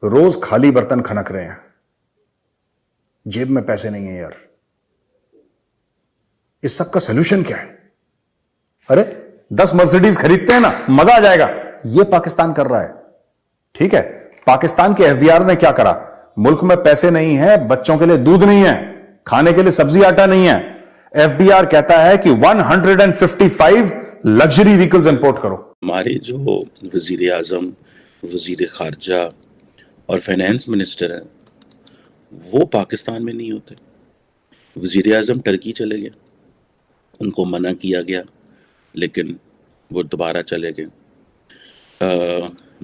रोज खाली बर्तन खनक रहे हैं, जेब में पैसे नहीं है यार। इस सब का सोल्यूशन क्या है? अरे 10 मर्सिडीज खरीदते हैं ना, मजा आ जाएगा। यह पाकिस्तान कर रहा है। ठीक है, पाकिस्तान के एफबीआर ने क्या करा? मुल्क में पैसे नहीं है, बच्चों के लिए दूध नहीं है, खाने के लिए सब्जी आटा नहीं है। एफबीआर कहता है कि 155 लग्जरी व्हीकल्स इंपोर्ट करो। हमारे जो वजीर आजम, वजीर खारजा और फाइनेंस मिनिस्टर हैं, वो पाकिस्तान में नहीं होते। वजीर आजम टर्की चले गए, उनको मना किया गया, लेकिन वो दोबारा चले गए।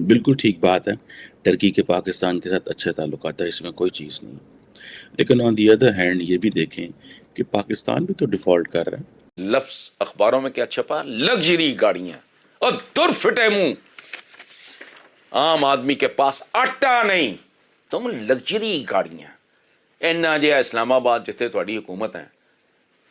बिल्कुल ठीक बात है, टर्की के पाकिस्तान के साथ अच्छे ताल्लुकात है, इसमें कोई चीज़ नहीं। लेकिन ऑन दी अदर हैंड ये भी देखें कि पाकिस्तान भी तो डिफ़ॉल्ट कर रहा है। लफ्ज अखबारों में क्या छपा? लग्जरी गाड़ियां और दुरफिटे मुंह। आम आदमी के पास आटा नहीं, तुम लग्जरी गाड़ियां। इन्ना जिहा इस्लामाबाद जिथे तुहाडी हुकूमत है,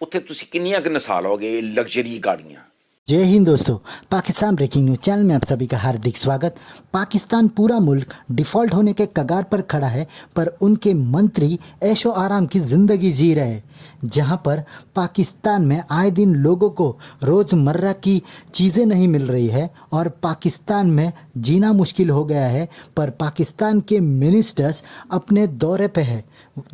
उत्थे तुसी किन्नियां क नसाल हो गए लग्जरी गाड़ियां। जय हिंद दोस्तों, पाकिस्तान ब्रेकिंग न्यूज चैनल में आप सभी का हार्दिक स्वागत। पाकिस्तान पूरा मुल्क डिफ़ॉल्ट होने के कगार पर खड़ा है, पर उनके मंत्री ऐशो आराम की ज़िंदगी जी रहे हैं। जहां पर पाकिस्तान में आए दिन लोगों को रोज़मर्रा की चीज़ें नहीं मिल रही है और पाकिस्तान में जीना मुश्किल हो गया है। पर पाकिस्तान के मिनिस्टर्स अपने दौरे पे है,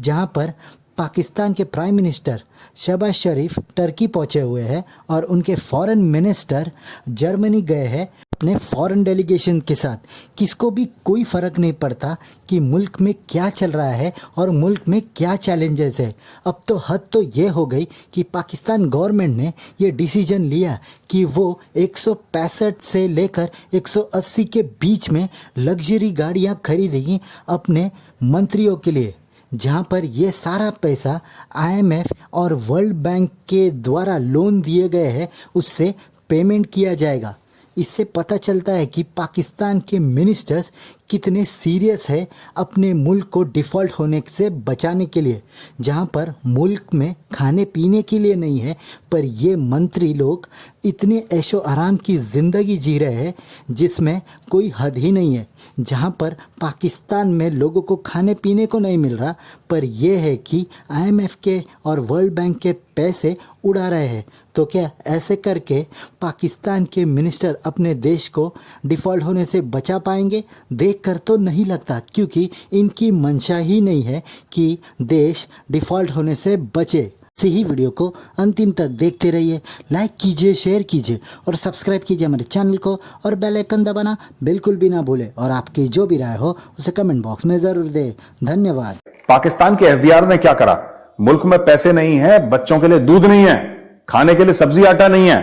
जहां पर पाकिस्तान के प्राइम मिनिस्टर शहबाज शरीफ टर्की पहुंचे हुए हैं और उनके फॉरेन मिनिस्टर जर्मनी गए हैं अपने फॉरेन डेलीगेशन के साथ। किसको भी कोई फ़र्क नहीं पड़ता कि मुल्क में क्या चल रहा है और मुल्क में क्या चैलेंजेस है। अब तो हद तो ये हो गई कि पाकिस्तान गवर्नमेंट ने ये डिसीजन लिया कि वो 165 से लेकर 180 के बीच में लग्जरी गाड़ियां खरीदेगी अपने मंत्रियों के लिए, जहां पर ये सारा पैसा आईएमएफ और वर्ल्ड बैंक के द्वारा लोन दिए गए हैं उससे पेमेंट किया जाएगा। इससे पता चलता है कि पाकिस्तान के मिनिस्टर्स कितने सीरियस है अपने मुल्क को डिफ़ॉल्ट होने से बचाने के लिए। जहां पर मुल्क में खाने पीने के लिए नहीं है, पर ये मंत्री लोग इतने ऐशो आराम की ज़िंदगी जी रहे हैं जिसमें कोई हद ही नहीं है। जहां पर पाकिस्तान में लोगों को खाने पीने को नहीं मिल रहा, पर यह है कि आईएमएफ के और वर्ल्ड बैंक के पैसे उड़ा रहे हैं। तो क्या ऐसे करके पाकिस्तान के मिनिस्टर अपने देश को डिफ़ॉल्ट होने से बचा पाएंगे? देखकर तो नहीं लगता, क्योंकि इनकी मंशा ही नहीं है कि देश डिफ़ॉल्ट होने से बचे। ऐसे ही वीडियो को अंतिम तक देखते रहिए, लाइक कीजिए, शेयर कीजिए और सब्सक्राइब कीजिए हमारे चैनल को और बेल आइकन दबाना बिल्कुल भी ना भूलें। और आपकी जो भी राय हो उसे कमेंट बॉक्स में ज़रूर दें। धन्यवाद। पाकिस्तान के एफबीआर ने क्या करा? मुल्क में पैसे नहीं है, बच्चों के लिए दूध नहीं है, खाने के लिए सब्जी आटा नहीं है।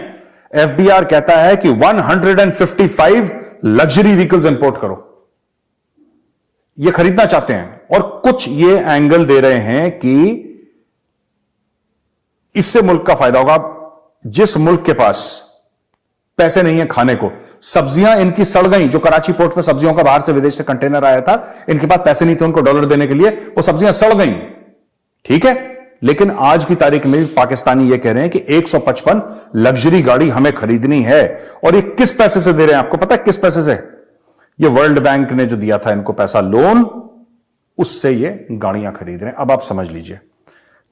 एफबीआर कहता है कि 155 लग्जरी व्हीकल्स इंपोर्ट करो। ये खरीदना चाहते हैं और कुछ ये एंगल दे रहे हैं कि इससे मुल्क का फायदा होगा। जिस मुल्क के पास पैसे नहीं है खाने को, सब्जियां इनकी सड़ गई। जो कराची पोर्ट पे सब्जियों का बाहर से विदेश से कंटेनर आया था, इनके पास पैसे नहीं थे उनको डॉलर देने के लिए, वो सब्जियां सड़ गई। ठीक है, लेकिन आज की तारीख में पाकिस्तानी ये कह रहे हैं कि 155 लग्जरी गाड़ी हमें खरीदनी है। और ये किस पैसे से दे रहे हैं? आपको पता है किस पैसे से? ये वर्ल्ड बैंक ने जो दिया था इनको पैसा लोन, उससे ये गाड़ियां खरीद रहे हैं। अब आप समझ लीजिए,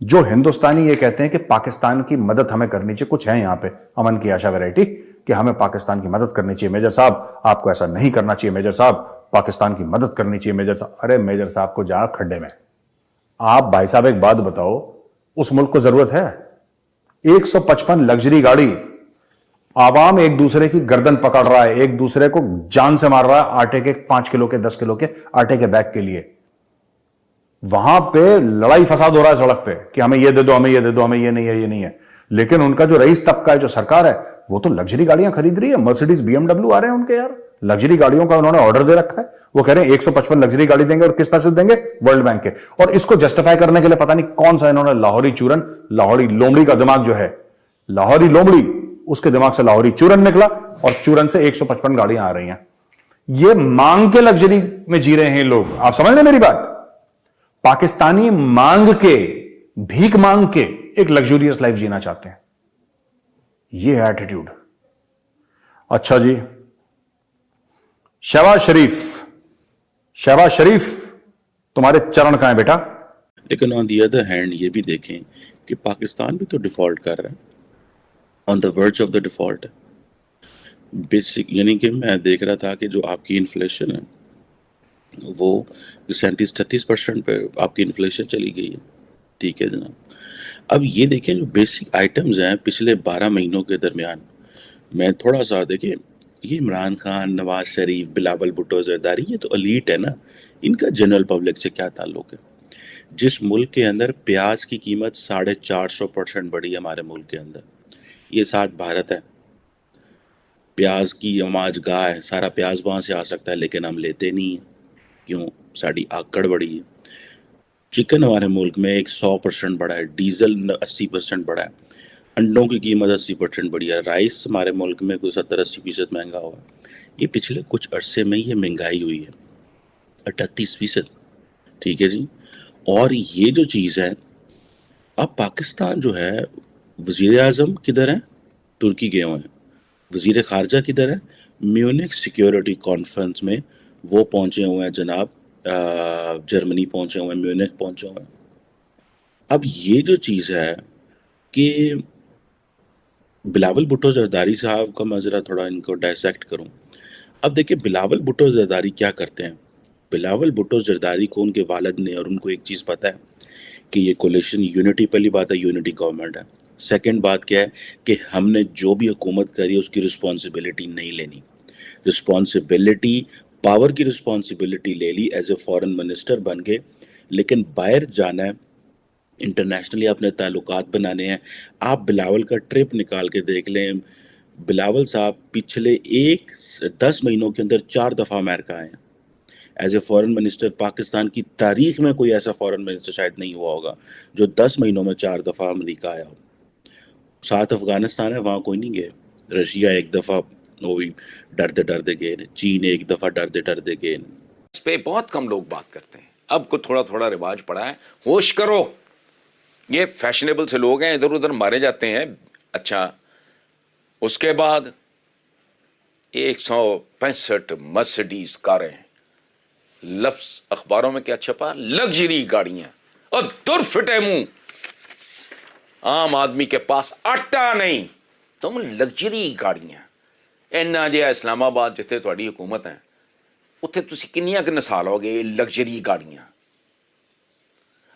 जो हिंदुस्तानी ये कहते हैं कि पाकिस्तान की मदद हमें करनी चाहिए, कुछ है यहां पे अमन की आशा वैरायटी कि हमें पाकिस्तान की मदद करनी चाहिए। मेजर साहब आपको ऐसा नहीं करना चाहिए, मेजर साहब पाकिस्तान की मदद करनी चाहिए मेजर साहब। अरे मेजर साहब को जा खड्डे में। आप भाई साहब एक बात बताओ, उस मुल्क को जरूरत है 155 लग्जरी गाड़ी? आवाम एक दूसरे की गर्दन पकड़ रहा है, एक दूसरे को जान से मार रहा है आटे के 5 किलो के 10 किलो के आटे के बैग के लिए। वहां पे लड़ाई फसाद हो रहा है सड़क पे कि हमें ये दे दो, हमें ये दे दो, हमें ये नहीं है, ये नहीं है। लेकिन उनका जो रईस तबका है, जो सरकार है, वो तो लग्जरी गाड़ियां खरीद रही है। मर्सिडीज बीएमडब्ल्यू आ रहे हैं उनके यार, लग्जरी गाड़ियों का उन्होंने ऑर्डर दे रखा है। वो कह रहे हैं 155 लग्जरी गाड़ी देंगे, और किस पैसे देंगे? वर्ल्ड बैंक के। और इसको जस्टिफाई करने के लिए पता नहीं कौन सा इन्होंने लाहौरी चूरन, लाहौरी लोमड़ी का दिमाग जो है, लाहौरी लोमड़ी, उसके दिमाग से लाहौरी चूरन निकला और चूरन से 155 गाड़ियां आ रही हैं। ये मांग के लग्जरी में जी रहे हैं लोग। आप समझ रहे मेरी बात? पाकिस्तानी मांग के, भीख मांग के एक लग्जूरियस लाइफ जीना चाहते हैं। ये है एटीट्यूड। अच्छा जी, शहबाज शरीफ शहबाज शरीफ, तुम्हारे चरण कहां है बेटा? लेकिन ऑन दी अदर हैंड ये भी देखें कि पाकिस्तान भी तो डिफॉल्ट कर रहा है, on the verge of the default है। बेसिक यानी कि मैं देख रहा था कि जो आपकी इन्फ्लेशन है वो 37-38% पे आपकी इन्फ्लेशन चली गई है। ठीक है जनाब। अब ये देखें जो बेसिक आइटम्स हैं पिछले 12 महीनों के दरमियान, मैं थोड़ा सा देखिए, ये इमरान खान, नवाज शरीफ, बिलावल भुट्टो, जरदारी, ये तो अलीट है ना, इनका जनरल पब्लिक से क्या ताल्लुक है? जिस मुल्क के अंदर प्याज की कीमत 450% बढ़ी है हमारे मुल्क के अंदर, ये साथ भारत है, प्याज की हम आज गाह है, सारा प्याज वहाँ से आ सकता है लेकिन हम लेते नहीं हैं। क्यों? साड़ी आकड़ बढ़ी है। चिकन हमारे मुल्क में 100% बढ़ा है, डीजल 80% बढ़ा है, अंडों की कीमत 80% बढ़ी है, राइस हमारे मुल्क में कोई 70-80% महंगा हुआ है। ये पिछले कुछ अरसे में ये महंगाई हुई है 38%। ठीक है जी। और ये जो चीज़ है, अब पाकिस्तान जो है, वज़ीर आज़म किधर है? तुर्की गए हुए हैं। वज़ीर ख़ारजा किधर है? म्यूनिख सिक्योरिटी कॉन्फ्रेंस में वो पहुंचे हुए हैं जनाब, जर्मनी पहुंचे हुए हैं, म्यूनिख पहुंचे हुए हैं। अब ये जो चीज़ है कि बिलावल भुट्टो जरदारी साहब का मैं ज़रा थोड़ा इनको डायसेक्ट करूं। अब देखिए बिलावल भुट्टो जरदारी क्या करते हैं। बिलावल भुट्टो जरदारी को उनके वालिद ने और उनको एक चीज़ पता है कि ये कोलिशन यूनिटी, पहली बात है यूनिटी गवर्नमेंट है। सेकंड बात क्या है कि हमने जो भी हुकूमत करी है उसकी रिस्पॉन्सिबिलिटी नहीं लेनी। रिस्पॉन्सिबिलिटी, पावर की रिस्पॉन्सिबिलिटी ले ली एज ए फॉरेन मिनिस्टर बन के, लेकिन बाहर जाना है, इंटरनेशनली अपने ताल्लुकात बनाने हैं। आप बिलावल का ट्रिप निकाल के देख लें, बिलावल साहब पिछले 10 महीनों के अंदर 4 दफ़ा अमेरिका आए हैं as a foreign minister. Pakistan की तारीख में कोई ऐसा फॉरेन मिनिस्टर शायद नहीं हुआ होगा जो 10 महीनों में 4 दफ़ा अमेरिका आया हो। साथ अफगानिस्तान है, वहाँ कोई नहीं गए। रशिया एक दफ़ा, वो भी डरते डरते गए। चीन एक दफ़ा डरते डरते गए। इस पे बहुत कम लोग बात करते हैं। अब को थोड़ा थोड़ा रिवाज पड़ा है, होश करो। ये फैशनेबल से लोग हैं, इधर उधर मारे जाते हैं। अच्छा, उसके बाद 165 मर्सिडीज कारें, लफ्ज अखबारों में क्या छपा? लग्जरी गाड़ियां। और दुर फिटे मुंह, आम आदमी के पास आटा नहीं, तुम लग्जरी गाड़ियां। इन्ना जिहा इस्लामाबाद जिथे तुहाडी हुकूमत है, उत्थे तुसी किन्नियां क नसाल हो गए लग्जरी गाड़ियां।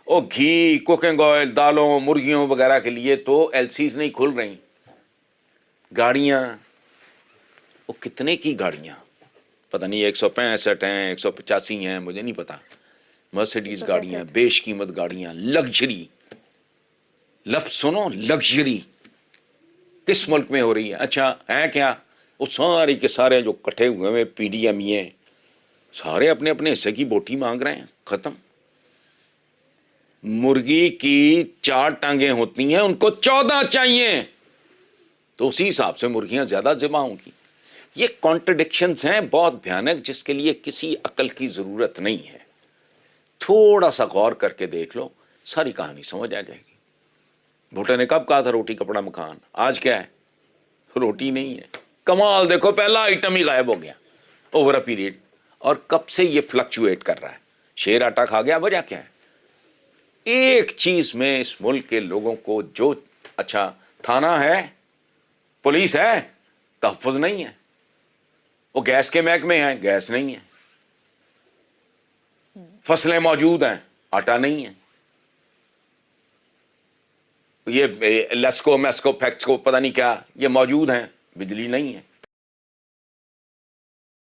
और घी, कुकिंग ऑयल, दालों, मुर्गियों वगैरह के लिए तो एलसीज नहीं खुल रही। गाड़ियां, वो कितने की गाड़ियां? पता नहीं 165 हैं, 185 हैं, मुझे नहीं पता। मर्सिडीज गाड़ियां, बेशकीमत गाड़ियां, लग्जरी। लफ्ज सुनो, लग्जरी किस मुल्क में हो रही है? अच्छा है क्या? वो सारे के सारे जो इकट्ठे हुए हुए पीडीएमई सारे अपने अपने हिस्से की बोटी मांग रहे हैं। खत्म। मुर्गी की 4 टांगें होती हैं, उनको 14 चाहिए, तो उसी हिसाब से मुर्गियां ज्यादा ज़िबा होंगी। ये कॉन्ट्रडिक्शंस हैं बहुत भयानक, जिसके लिए किसी अकल की जरूरत नहीं है। थोड़ा सा गौर करके देख लो, सारी कहानी समझ आ जाएगी। भुट्टो ने कब कहा था रोटी कपड़ा मकान? आज क्या है? रोटी नहीं है। कमाल देखो, पहला आइटम ही गायब हो गया ओवर अ पीरियड। और कब से ये फ्लक्चुएट कर रहा है? शेर आटा खा गया, वजह क्या है? एक चीज में इस मुल्क के लोगों को जो, अच्छा थाना है, पुलिस है, तहफ़्फ़ुज़ नहीं है। वो गैस के महकमे हैं, गैस नहीं है। फसलें मौजूद हैं, आटा नहीं है। ये लेस्को, मेस्को, फैक्सको, पता नहीं क्या, ये मौजूद हैं, बिजली नहीं है।